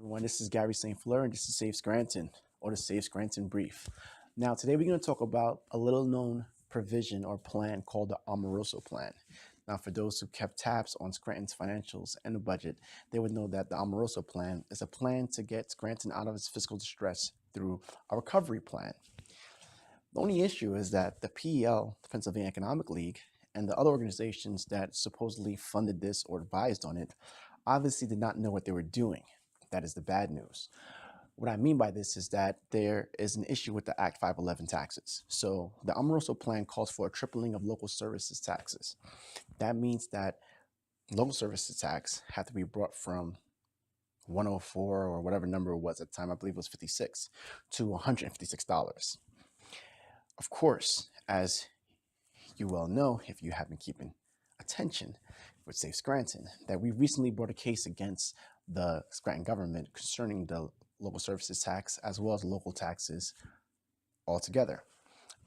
Everyone, this is Gary St. Fleur, and this is Save Scranton, or the Save Scranton Brief. Now, today we're going to talk about a little known provision or plan called the Amoroso Plan. Now, for those who kept tabs on Scranton's financials and the budget, they would know that the Amoroso Plan is a plan to get Scranton out of its fiscal distress through a recovery plan. The only issue is that the PEL, the Pennsylvania Economic League, and the other organizations that supposedly funded this or advised on it obviously did not know what they were doing. That is the bad news. What I mean by this is that there is an issue with the Act 511 taxes. So the Amoroso Plan calls for a tripling of local services taxes. That means that local services tax had to be brought from 104 or whatever number it was at the time, I believe it was 56, to $156. Of course, as you well know, if you have been keeping attention with Safe Scranton, that we recently brought a case against the Scranton government concerning the local services tax as well as local taxes altogether.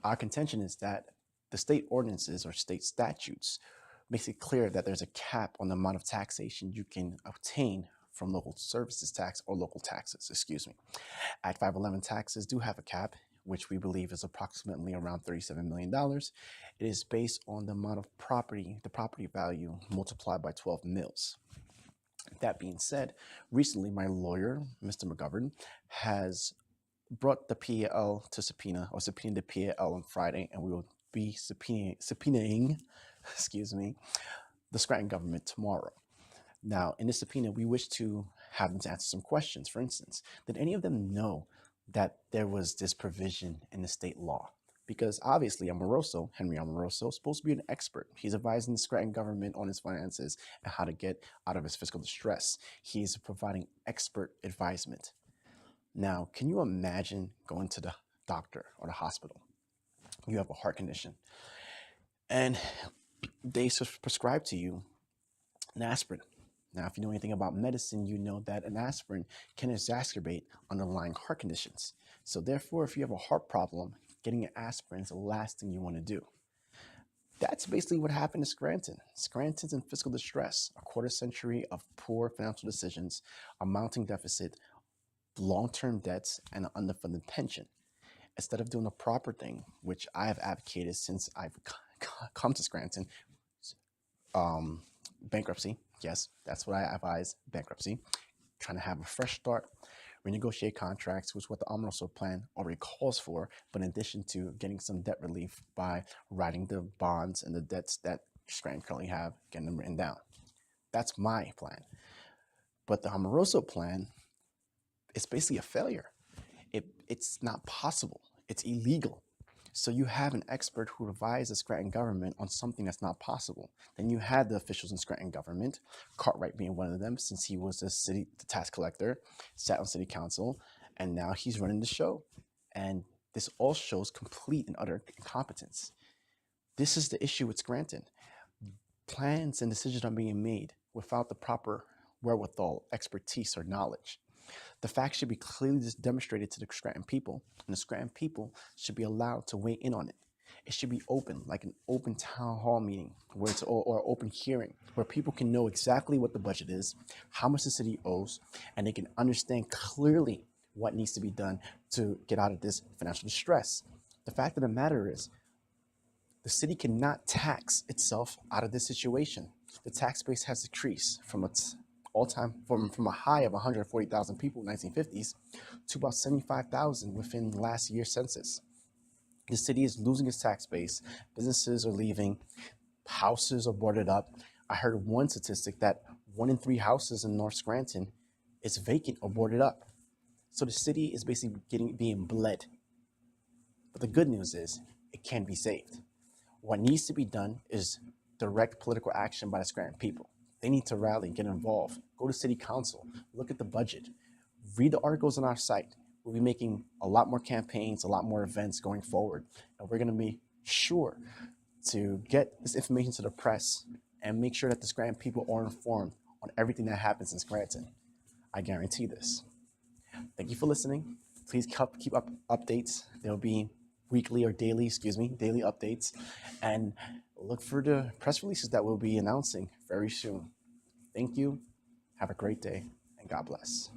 Our contention is that the state ordinances or state statutes makes it clear that there's a cap on the amount of taxation you can obtain from local services tax or local taxes, excuse me. Act 511 taxes do have a cap, which we believe is approximately around $37 million. It is based on the amount of property, the property value multiplied by 12 mils. That being said, recently my lawyer, Mr. McGovern, has brought the PAL to subpoenaed the PAL on Friday, and we will be subpoenaing excuse me, the Scranton government tomorrow. Now, in this subpoena, we wish to have them to answer some questions. For instance, did any of them know that there was this provision in the state law? Because obviously Henry Amoroso, is supposed to be an expert. He's advising the Scranton government on his finances and how to get out of his fiscal distress. He's providing expert advisement. Now, can you imagine going to the doctor or the hospital? You have a heart condition, and they prescribe to you an aspirin. Now, if you know anything about medicine, you know that an aspirin can exacerbate underlying heart conditions. So therefore, if you have a heart problem, getting an aspirin is the last thing you want to do. That's basically what happened to Scranton. Scranton's in fiscal distress, a quarter century of poor financial decisions, a mounting deficit, long-term debts, and an underfunded pension. Instead of doing the proper thing, which I have advocated since I've come to Scranton, bankruptcy. Yes, that's what I advise, bankruptcy. Trying to have a fresh start, renegotiate contracts, which is what the Amoroso Plan already calls for, but in addition to getting some debt relief by writing the bonds and the debts that Scranton currently have, getting them written down. That's my plan. But the Amoroso Plan is basically a failure. It's not possible. It's illegal. So you have an expert who advised the Scranton government on something that's not possible. Then you had the officials in Scranton government, Cartwright being one of them, since he was the tax collector, sat on city council, and now he's running the show. And this all shows complete and utter incompetence. This is the issue with Scranton. Plans and decisions are being made without the proper wherewithal, expertise, or knowledge. The facts should be clearly demonstrated to the Scranton people, and the Scranton people should be allowed to weigh in on it. It should be open, like an open town hall meeting, or open hearing, where people can know exactly what the budget is, how much the city owes, and they can understand clearly what needs to be done to get out of this financial distress. The fact of the matter is, the city cannot tax itself out of this situation. The tax base has decreased from its all-time from a high of 140,000 people in the 1950s to about 75,000 within last year's census. The city is losing its tax base. Businesses are leaving. Houses are boarded up. I heard one statistic that 1 in 3 houses in North Scranton is vacant or boarded up. So the city is basically being bled. But the good news is it can be saved. What needs to be done is direct political action by the Scranton people. They need to rally, get involved, go to city council, look at the budget, read the articles on our site. We'll be making a lot more campaigns, a lot more events going forward. And we're gonna be sure to get this information to the press and make sure that the Scranton people are informed on everything that happens in Scranton. I guarantee this. Thank you for listening. Please keep up updates. There'll be daily updates. And look for the press releases that we'll be announcing very soon. Thank you. Have a great day, and God bless.